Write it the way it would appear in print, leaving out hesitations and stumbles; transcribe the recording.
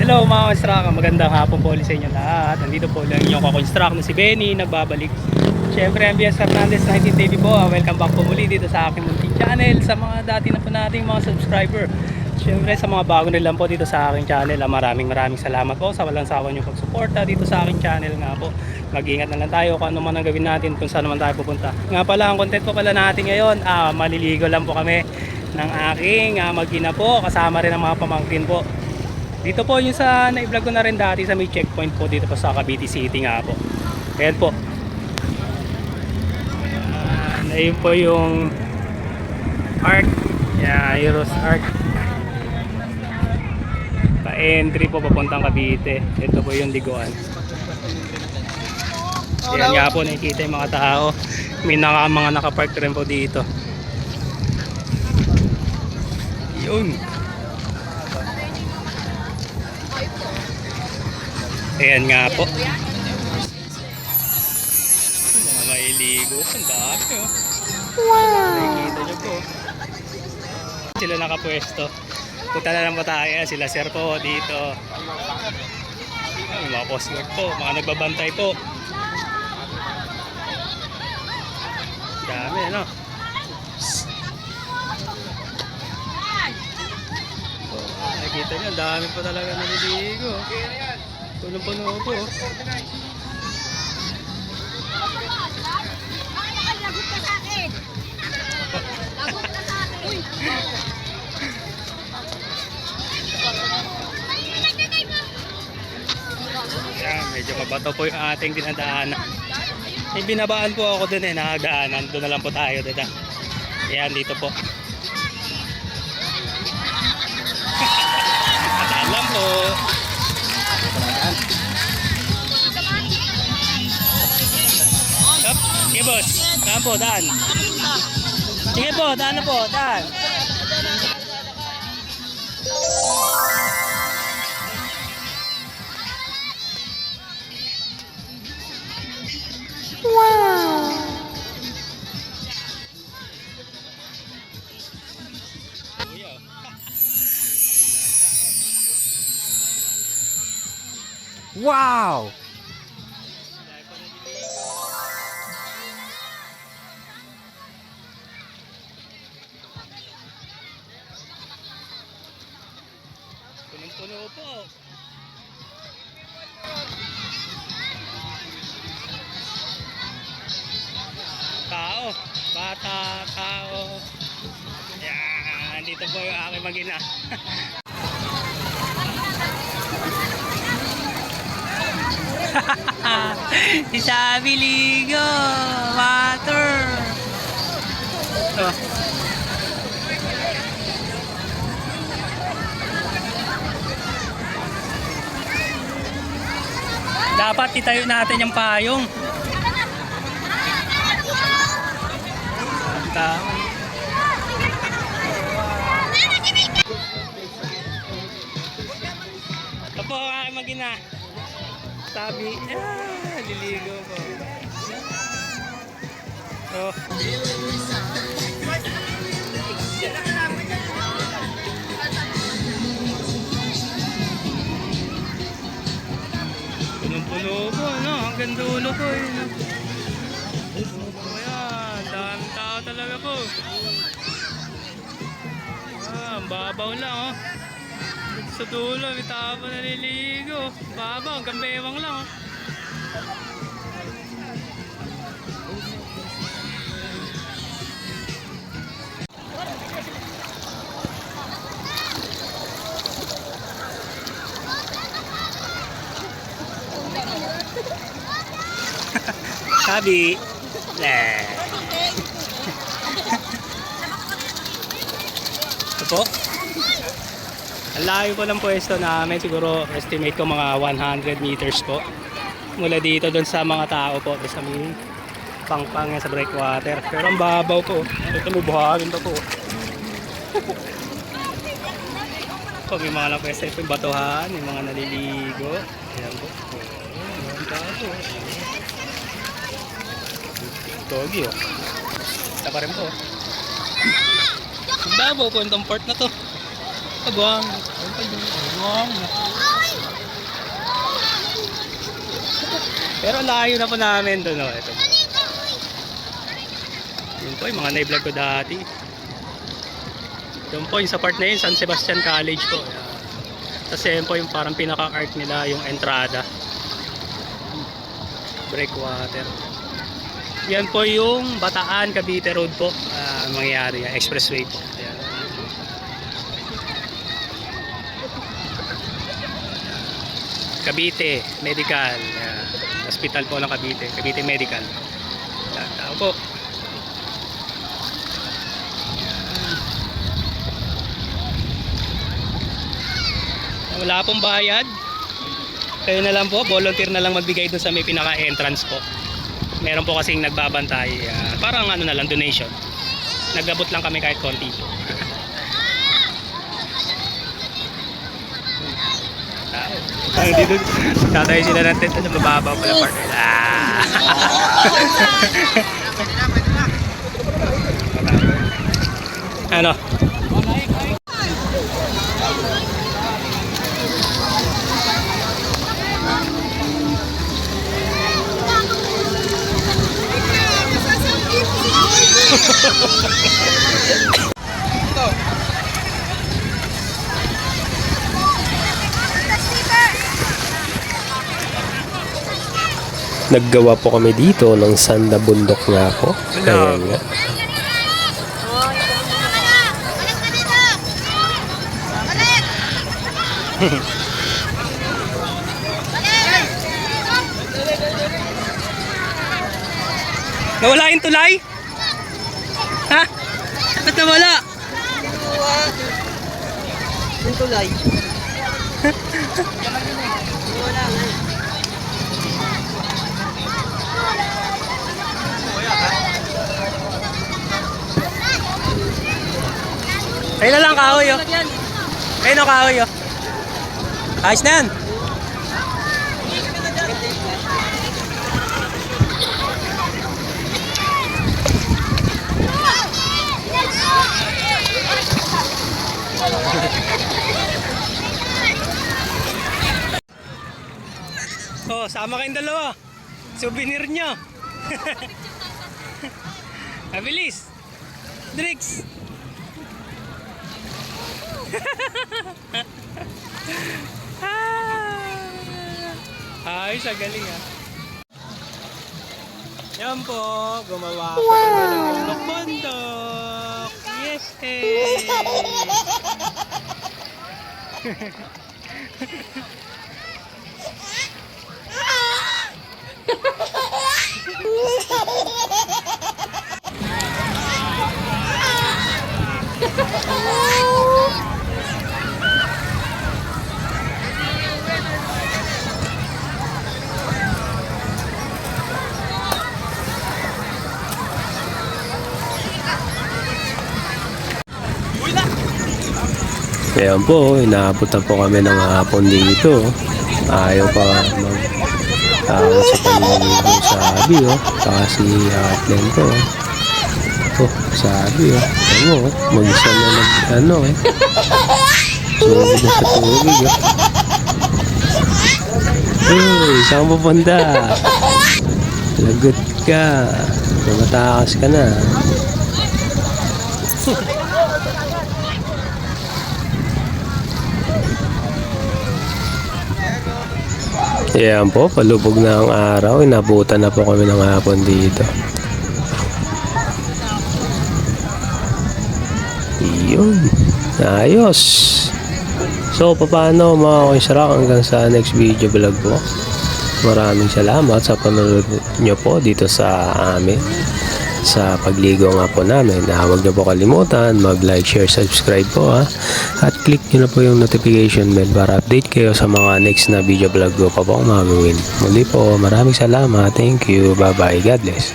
Hello mga konstraka, magandang hapon po ulit sa inyo lahat. Nandito po lang yung kakonstrak na si Benny, nagbabalik. Siyempre, MBS Fernandez 19 TV po. Welcome back po muli dito sa aking munting channel. Sa mga dati na po nating mga subscriber. Siyempre, sa mga bago nilang po dito sa aking channel, maraming salamat po sa walang sawa nyo pagsuporta dito sa aking channel nga po. Mag-ingat na lang tayo kung ano man ang gawin natin, kung saan naman tayo pupunta. Nga pala, ang content po pala natin ngayon, maliligo lang po kami ng aking mag-ina po, kasama rin ang mga pamangkin po. Dito po yung sa na-vlog ko na rin dati sa may checkpoint po dito po sa Cavite City nga po. Ayan po. Ayun po yung Arc. Yeah, Heroes Arc. Pa-entry po papuntang Cavite. Ito po yung liguan. Ayan nga po, nakikita yung mga tao. May mga nakapark rin po dito. Yun. Ayan nga po. Mga mailigo. Ang dami oh. Wow! Nakikita nyo po. Sila nakapwesto. Punta na lang po tayo. Sila sir po dito. Yung mga coast guard po. Mga nagbabantay po. Dami ano. Nakikita nyo. Dami po talaga naliligo. Punong-puno po. Lagot ka sa akin. Lagot ka sa akin. Uy. Ayan, medyo mabato po yung ating dinadaanan. May binabaan po ako dun nakadaanan. Doon na lang po tayo dito. Ayan, dito po. Mataan lang po. Sige boss, daan po, daan. Sige po, daan na po, daan. Wow. Wow! Punong-puno po. Tao, bata, tao. Yan, dito po yung aking mag-ina. Isabi ligo, water. Oh. Dapat itayo natin yung payong. Tama. Ito po ang aking mag-ina. Sabi, liligo po. Oh. Punong-puno po, ano? Hanggang dulo po, yun. Ayan, daming tao talaga po. Ang babaw lang, oh. Sa dulo, may tao pa naliligo. Babaw, hanggang bewang lang, oh. Sabi. Ito po. Ang layo po ng pwesto namin. Siguro estimate ko mga 100 meters po. Mula dito doon sa mga tao po. Doon sa may pangpang sa breakwater. Pero ang babaw po. Ito may buhagin pa po. Pag may mga pwesto ito yung batuhan. Yung mga naliligo. Ayan po. Ayan po. Togi oh. Ito pa rin po. Babaw po itong port na to. Agwang. Agwang. Pero layo na po namin doon. Oh. Ito po. Yun po yung mga na-vlog ko dati. Doon po yung sa part na yun, San Sebastian College po. Kasi yun po yung parang pinaka-art nila, yung entrada. Breakwater. Yan po yung Bataan Cavite Road po. Mangyayari, expressway po. Ayan. Cavite Medical. Hospital po ng Cavite. Cavite Medical. Ayan, tao po. Wala pong bayad. Kayo na lang po, volunteer na lang magbigay doon sa may pinaka-entrance po. Meron po kasing nagbabantay, parang ano na lang, donation. Nagabot lang kami kahit konti. Dito, tatayo sila ng tent sa mababaw pala part. Ano? Naggawa po kami dito ng sanda bundok nga po. Ayan nga. Nawala yung tulay? Ha? Ba't nawala? Yung tulay. Ayun na lang kahoy oh. Ayun o kahoy oh. Ayos na yan. Oh, sama kayong dalawa. Souvenir nyo. Mabilis. Drix. Ayos, galing ah. Yan po, gumawa ko ng bundok-bundok. Yes! Ayan po, inaabot na po kami ng hapon dito. Ayaw pa sa pamilya sabi oh. Saka si Atlen po. Oh, sabi oh. Ano oh, mag-isa na ano eh. Sugod na sa tubig oh. Uy, saan pupunta? Lagot ka. Tumatakas ka na. Ayan po, palubog na ang araw. Inabutan na po kami ng hapon dito. Yun. Ayos. So, paano mga kaisrak hanggang sa next video vlog po. Maraming salamat sa panonood nyo po dito sa amin. Sa pagligo nga po namin. Huwag nyo po kalimutan mag-like, share, subscribe po ha. At click nyo na po yung notification bell para update kayo sa mga next na video vlog ko pa po ang magawin. Muli po, maraming salamat. Thank you. Bye bye. God bless.